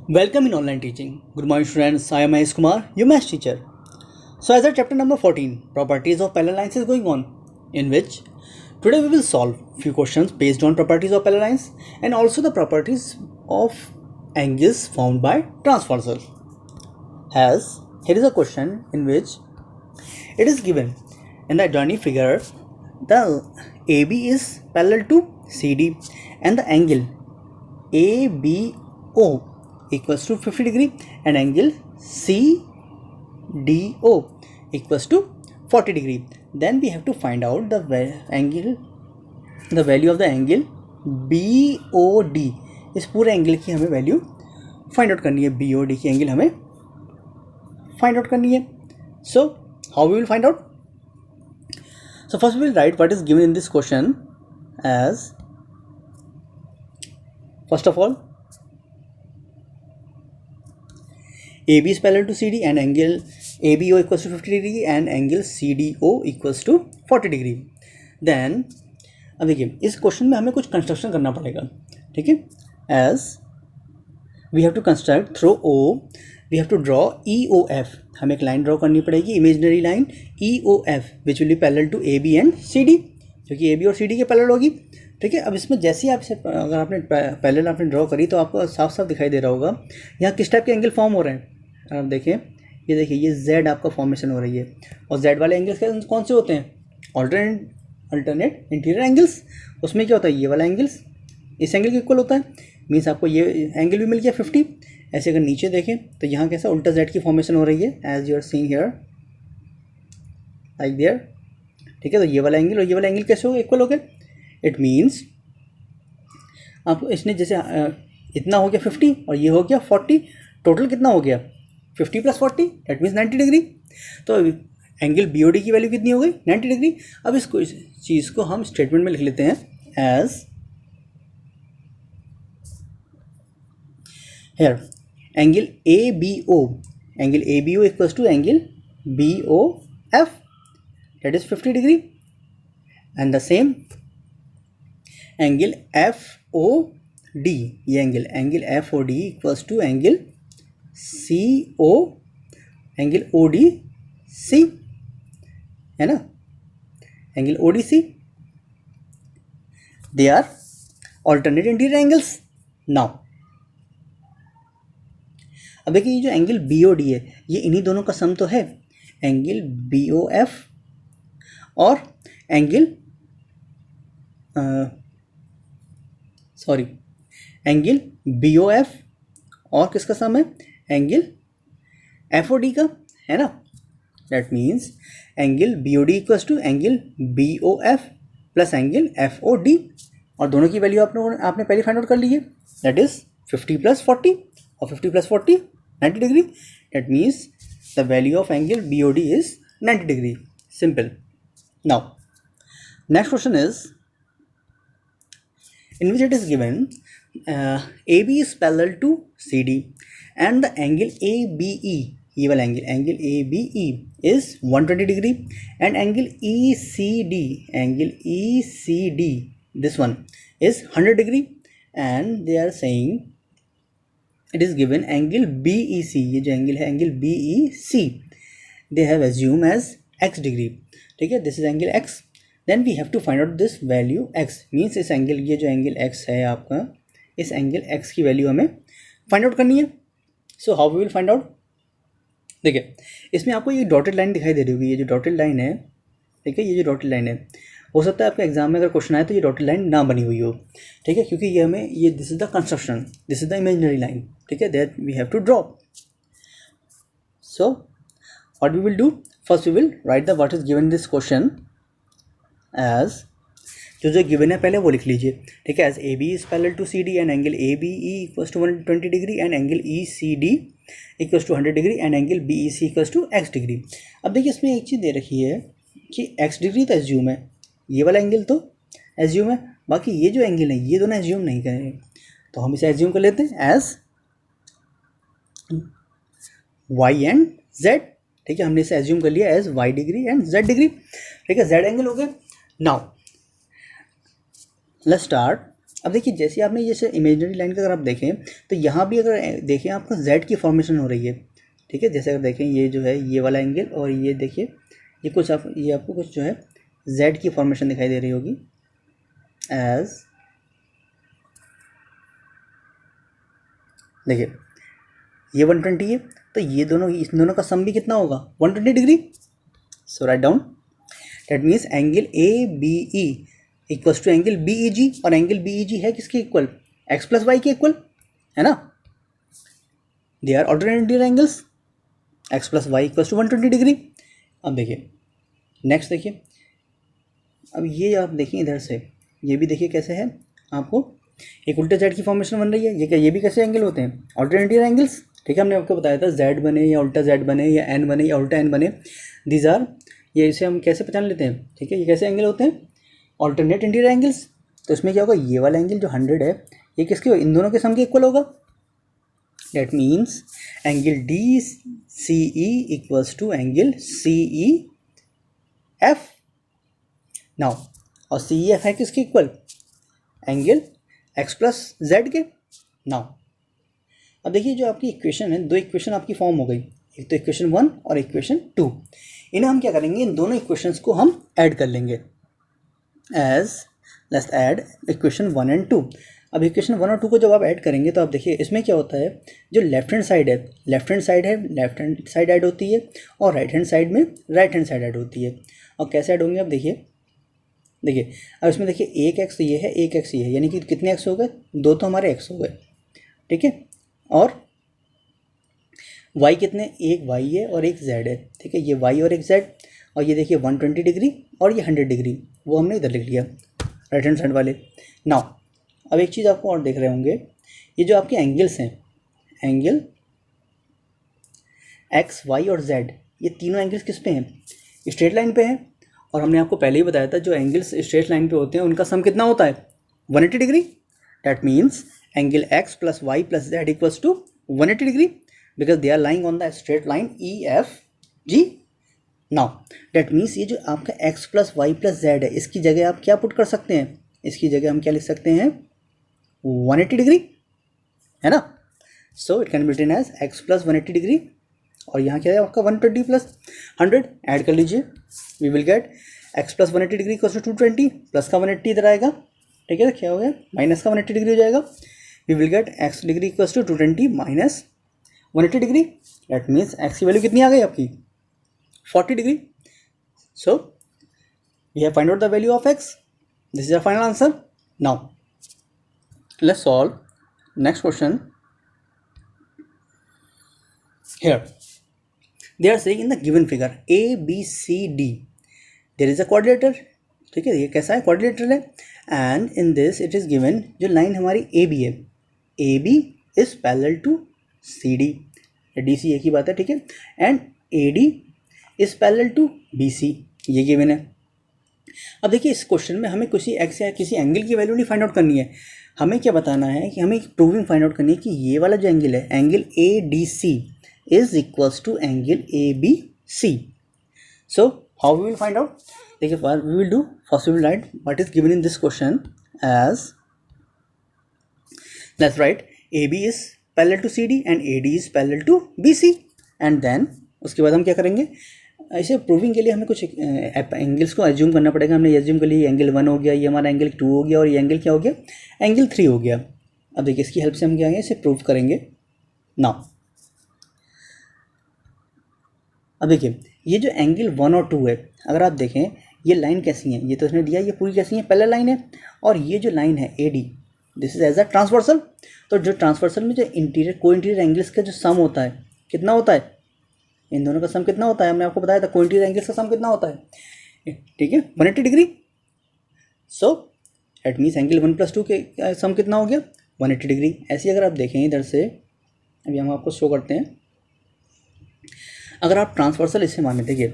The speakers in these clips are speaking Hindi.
Welcome in online teaching. Good morning, students. I am Mahesh Kumar, your math teacher. So, as our chapter number 14, properties of parallel lines is going on, in which today we will solve few questions based on properties of parallel lines and also the properties of angles formed by transversals. As here is a question in which it is given in the adjoining figure the AB is parallel to CD and the angle ABO equals to 50 degree and angle CDO equals to 40 degree. Then we have to find out the value of the angle BOD. इस पूरे एंगल की हमें वैल्यू फाइंड आउट करनी है. BOD की एंगल हमें फाइंड आउट करनी है. So how we will find out? So first we will write what is given in this question as, first of all, AB is parallel to CD and angle ABO equals to 50 degree and angle CDO equals to 40 degree. Then अब देखिए इस क्वेश्चन में हमें कुछ कंस्ट्रक्शन करना पड़ेगा. ठीक है, as we have to construct through O we have to draw EOF. हमें एक लाइन ड्रॉ करनी पड़ेगी, imaginary line EOF which will be parallel to AB and CD, क्योंकि AB और CD के पैरेलल होगी. ठीक है, अब इसमें जैसे ही आप इसे अगर आपने पैरेलल आपने ड्रॉ करी तो आपको साफ साफ दिखाई दे रहा होगा यहाँ किस टाइप के एंगल फॉर्म हो रहे हैं. आप देखें, ये देखिए ये Z आपका फॉर्मेशन हो रही है और Z वाले एंगल्स कौन से होते हैं? Alternate interior angles. उसमें क्या होता है, ये वाला एंगल्स इस एंगल के इक्वल होता है. मीन्स आपको ये एंगल भी मिल गया 50. ऐसे अगर नीचे देखें तो यहाँ कैसा उल्टा Z की फॉर्मेशन हो रही है as you are seeing here like there. ठीक है, तो ये वाला एंगल और ये वाला एंगल कैसे हो गए, इक्वल हो गए. इट मीन्स आपको इसने जैसे इतना हो गया 50 और ये हो गया 40, टोटल कितना हो गया 50 + 40 दैट मीन्स 90 डिग्री. तो एंगल BOD की वैल्यू कितनी हो गई 90 डिग्री. अब इस चीज़ को हम स्टेटमेंट में लिख लेते हैं as here angle ABO equals to angle BOF, that is 50 degree, and the same angle FOD, ये angle FOD equals to angle ODC, है ना, angle ODC. they are alternate interior angles. now अब देखिए ये जो एंगल BOD है ये इन्हीं दोनों का सम तो है, एंगल BOF और एंगल एंगल BOF और किसका सम है, एंगल FOD का, है ना. That means angle BOD equals to angle BOF plus angle FOD और दोनों की वैल्यू आपने पहले फाइंड आउट कर ली है. दैट इज 50 + 40 और 50 + 40 90 degree. That means the value of angle BOD is 90 degree. Simple. Now next question is in which it is given AB is parallel to CD and the angle ABE, ये वाला angle ABE is 120 degree and angle ECD this one is 100 degree and they are saying it is given angle BEC, ये जो एंगल है angle BEC they have assumed as x degree. ठीक है, this is angle x. then we have to find out this value x means इस एंगल, ये जो एंगल x है आपका, इस एंगल x की वैल्यू हमें फाइंड आउट करनी है. So how we will find out? देखिए इसमें आपको ये डॉटेड लाइन दिखाई दे रही होगी, ये जो डॉटेड लाइन है, ठीक है, ये जो डॉटेड लाइन है, हो सकता है आपके एग्जाम में अगर क्वेश्चन आए तो ये डॉटेड लाइन ना बनी हुई हो. ठीक है, क्योंकि ये हमें ये this is the construction, this is the imaginary line. ठीक है, that we have to draw. So what we will do, first we will write the what is given this question as, जो गिवन है पहले वो लिख लीजिए. ठीक है, as AB is parallel to CD and angle ABE equals to 120 degree and angle ECD equals to 100 degree and angle BEC equals to x degree. अब देखिए इसमें एक चीज़ दे रखी है कि x डिग्री तो एज्यूम है, ये वाला एंगल तो एज्यूम है, बाकी ये जो एंगल है ये दोनों एज्यूम नहीं करेंगे, तो हम इसे एज्यूम कर लेते हैं एज y एंड z. ठीक है, हमने इसे एज्यूम कर लिया as y degree and z degree. ठीक है, z एंगल हो गया. नाउ लेट्स स्टार्ट अब देखिए जैसे आपने जैसे इमेजिनरी लाइन का अगर आप देखें तो यहाँ भी अगर देखें आपका जेड की फॉर्मेशन हो रही है, ठीक है। जैसे अगर देखें ये जो है ये वाला एंगल और ये देखिए ये कुछ आप ये आपको कुछ जो है जेड की फॉर्मेशन दिखाई दे रही होगी एज, देखिए ये 120 है तो ये दोनों इस दोनों का सम भी कितना होगा 120 degree. So right down that means angle A B E equals to angle B E G, और एंगल बी ई जी है किसके इक्वल, एक्स प्लस वाई के इक्वल, है ना। They are alternative angles, X plus Y equals to 120 degree. अब देखिए नेक्स्ट देखिए, अब ये आप देखिए इधर से ये भी देखिए कैसे है, आपको एक उल्टे जेड की फॉर्मेशन बन रही है। ये क्या, ये भी कैसे एंगल होते हैं, ऑल्टरनेटिव एंगल्स, ठीक है। हमने आपको बताया था जेड बने या उल्टा जेड बने या एन बने या उल्टा एन बने, दीज आर, ये इसे हम कैसे पहचान लेते हैं, ठीक है। ये कैसे एंगल होते हैं, ऑल्टरनेट इंटीरियर एंगल्स। तो इसमें क्या होगा, ये वाला एंगल जो 100 है ये किसके, इन दोनों के सम के इक्वल होगा। That means angle D C E equals to angle C E F. Now और सी ई एफ है किसके equal, angle X plus Z के। नाउ अब देखिए जो आपकी इक्वेशन है, दो इक्वेशन आपकी फॉर्म हो गई, एक तो इक्वेशन 1 और इक्वेशन 2। इन्हें हम क्या करेंगे, इन दोनों इक्वेशंस को हम ऐड कर लेंगे as, let's add equation 1 and 2। अब इक्वेशन 1 और 2 को जब आप ऐड करेंगे तो आप देखिए इसमें क्या होता है, जो लेफ्ट हैंड साइड है लेफ्ट हैंड साइड ऐड होती है और राइट हैंड साइड में राइट हैंड साइड ऐड होती है। और कैसे ऐड होंगे, आप देखिए अब इसमें देखिए एक एक्स ये है एक एक्स ये है, यानी कि कितने एक्स हो गए, दो तो हमारे एक्स हो गए, ठीक है। और वाई कितने, एक वाई है और एक जेड है, ठीक है। ये वाई और एक जेड, और ये देखिए 120 डिग्री और ये 100 डिग्री, वो हमने इधर लिख लिया राइट हैंड साइड वाले। नाउ अब एक चीज़ आपको और देख रहे होंगे, ये जो आपके एंगल्स हैं, एंगल एक्स वाई और जेड, ये तीनों एंगल्स किस पे हैं, स्ट्रेट लाइन पे हैं। और हमने आपको पहले ही बताया था जो एंगल्स स्ट्रेट लाइन पे होते हैं उनका सम कितना होता है 180 degree. That means angle X plus Y plus Z equals to 180 degree because they are lying on the straight line E F G. Now that means ये जो आपका X plus Y plus Z है, इसकी जगह आप क्या पुट कर सकते हैं, इसकी जगह हम क्या लिख सकते हैं 180 डिग्री, है ना। So it can be written as X plus 180 degree, और यहाँ क्या है आपका 120 प्लस 100 ऐड कर लीजिए, we will get X plus 180 degree equals to 220, plus का 180 इधर आएगा, ठीक है। क्या हो गया, माइनस का 180 डिग्री हो जाएगा, we will get X degree equals to 220 minus 180 degree. That means X की वैल्यू कितनी आ गई आपकी 40 degree. So we have find out the value of X, this is a final answer. Now let's solve next question. Here they are saying in the given figure A B C D there is a quadrilateral, ठीक है। ये कैसा है, quadrilateral है, and in this it is given जो लाइन हमारी AB है, AB is parallel to CD, DC एक ही बात है, ठीक है, and AD is parallel to BC, ये given है। अब देखिए इस क्वेश्चन में हमें किसी एक्स या किसी एंगल की वैल्यू नहीं फाइंड आउट करनी है, हमें क्या बताना है कि हमें प्रूविंग फाइंड आउट करनी है कि ये वाला जो एंगल है, angle ADC is equals to angle ABC. So how we will find out? देखिए we will do, first we will write what is given in this question as, let's write AB is parallel to CD and AD is parallel to BC, and then उसके बाद हम क्या करेंगे, ऐसे प्रूविंग के लिए हमें कुछ एंगल्स को एज्यूम करना पड़ेगा। हमने एज्यूम कर लिया एंगल 1 हो गया, ये हमारा एंगल 2 हो गया, और ये एंगल क्या हो गया, एंगल 3 हो गया। अब देखिए इसकी हेल्प से हम क्या करेंगे, इसे प्रूव करेंगे। नाउ अब देखिए ये जो एंगल 1 और 2 है, अगर आप देखें ये लाइन कैसी है, ये तो इसने दिया, ये पूरी कैसी है, पैरेलल लाइन है, और ये जो लाइन है AD this is as a transversal. तो जो ट्रांसवर्सल में जो इंटीरियर को इंटीरियर एंगल्स का जो सम होता है कितना होता है, इन दोनों का सम कितना होता है, हमने आपको बताया था को इंटीरियर एंगल्स का सम कितना होता है, ठीक है 180 डिग्री। सो एट मीन्स एंगल 1 + 2 के सम कितना हो गया 180 डिग्री। ऐसे अगर आप देखें इधर से, अभी हम आपको शो करते हैं, अगर आप ट्रांसवर्सल इसे माने, देखिए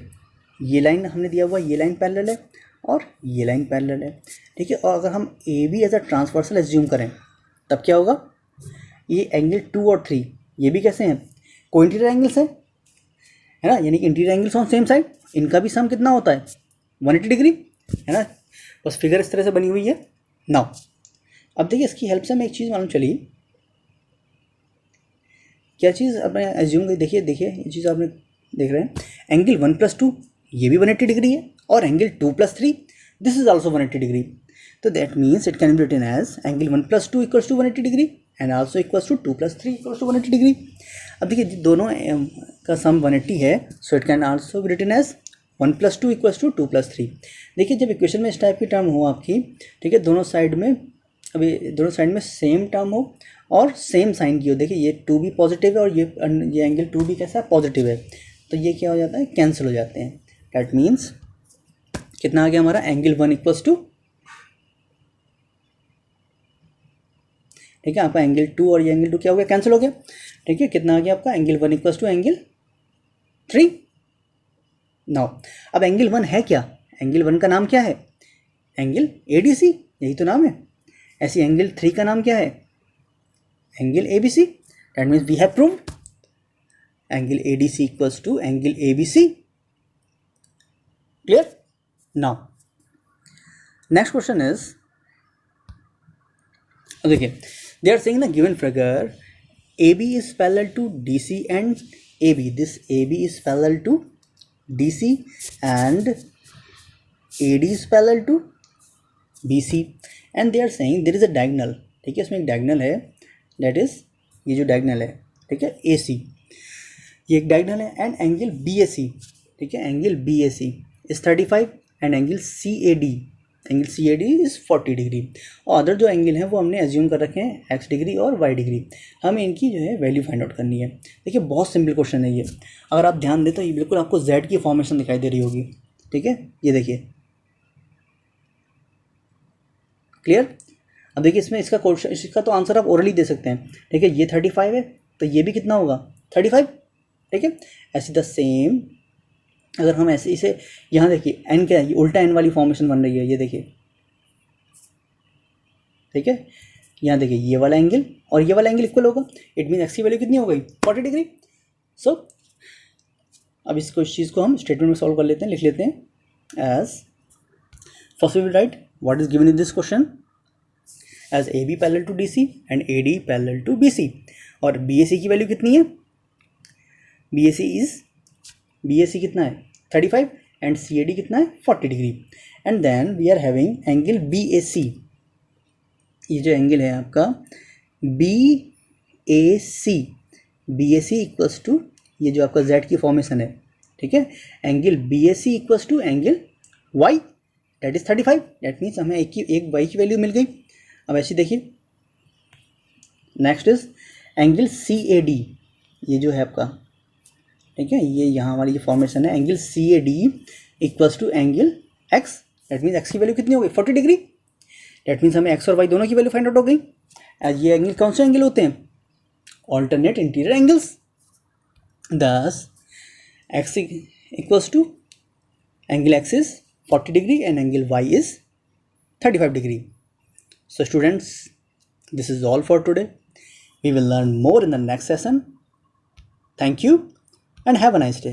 ये लाइन हमने दिया हुआ, ये लाइन पैरेलल है और ये लाइन पैरेलल है, ठीक है। और अगर हम AB as a transversal assume करें तब क्या होगा, ये एंगल 2 और 3 ये भी कैसे हैं, को इंटीरियर एंगल्स हैं, है ना, यानी कि interior angles on same side, इनका भी सम कितना होता है 180 डिग्री, है ना। बस फिगर इस तरह से बनी हुई है। नाउ अब देखिए इसकी हेल्प से हमें एक चीज़ मालूम चली, क्या चीज़ आपने एज्यूम की, देखिए ये चीज़ आपने देख रहे हैं, एंगल 1+2 ये भी 180 डिग्री है, और angle 2+3 this is also 180 degree. तो that means it can be written as angle 1+2 equals to 180 degree and also equals to 2+3 equals to 180 degree. अब देखिए दोनों का सम 180 है, so it can also be written as 1+2 equals to 2+3। देखिए जब इक्वेशन में इस टाइप की टर्म हो आपकी, ठीक है, दोनों साइड में, अभी दोनों साइड में सेम टर्म हो और सेम साइन की हो, देखिए ये 2 भी पॉजिटिव है और ये एंगल 2 भी कैसा है, पॉजिटिव है, तो ये क्या हो जाता है, कैंसिल हो जाते हैं। दैट मीन्स कितना आ गया हमारा, एंगल 1 इक्वल्स टू, ठीक है, आपका एंगल 2 और ये एंगल 2 क्या हो गया, कैंसिल हो गया, ठीक है, कितना आ गया आपका, angle 1 equals to angle 3। Now अब एंगल 1 है क्या, एंगल 1 का नाम क्या है, एंगल ADC, यही तो नाम है। ऐसी एंगल 3 का नाम क्या है, angle ABC। That means we have proved angle ADC equals to angle ABC। Clear? Now next question is, देखिए they are saying the given figure AB is parallel to DC and AB. This AB is parallel to DC and AD is parallel to BC and they are saying there is a diagonal, ठीक है, इसमें एक डायगनल है, दैट इज ये जो डायगनल है, ठीक है, AC, ये एक डायगनल है, एंड एंगल BAC, ठीक है, angle BAC is 35 and angle CAD is 40 degree. और अदर जो एंगल हैं वो हमने एज्यूम कर रखे हैं x डिग्री और y डिग्री, हमें इनकी जो है वैल्यू फाइंड आउट करनी है। देखिए बहुत सिंपल क्वेश्चन है ये, अगर आप ध्यान दें तो ये बिल्कुल आपको z की फॉर्मेशन दिखाई दे रही होगी, ठीक है, ये देखिए, क्लियर। अब देखिए इसमें इसका क्वेश्चन, इसका तो आंसर आप ओरली दे सकते हैं, ठीक है, ये 35 है तो ये भी कितना होगा, 35, ठीक है। ऐसे द सेम अगर हम ऐसे इसे यहाँ देखिए एन क्या है, ये उल्टा एन वाली फॉर्मेशन बन रही है, ये देखिए, ठीक है, यहाँ देखिए ये वाला एंगल और ये वाला एंगल इक्वल होगा, इट मीन एक्स की वैल्यू कितनी हो गई, 40 डिग्री। सो अब इस चीज़ को हम स्टेटमेंट में सॉल्व कर लेते हैं, लिख लेते हैं as, first we will write what is given in this question as AB parallel to DC and AD parallel to BC, और BAC की वैल्यू कितनी है, BAC कितना है 35 एंड CAD कितना है 40 degree, and then we are having angle BAC, ये जो एंगल है आपका BAC इक्वल्स टू ये जो आपका Z की फॉर्मेशन है, ठीक है, angle BAC equals to angle Y that is 35, that means हमें एक Y की वैल्यू मिल गई। अब ऐसे देखिए नेक्स्ट इज एंगल CAD, ये जो है आपका, ठीक है, ये यहाँ वाली जो फॉर्मेशन है angle CAD equals to angle X, that means X की वैल्यू कितनी हो गई 40 डिग्री, दैट मीन्स हमें X और Y दोनों की वैल्यू फाइंड आउट हो गई। एज ये एंगल कौन से एंगल होते हैं, alternate interior angles, thus X equals to angle X is 40 degree and angle Y is 35 degree. So students, this is all for today. We will learn more in the next session. Thank you and have a nice day.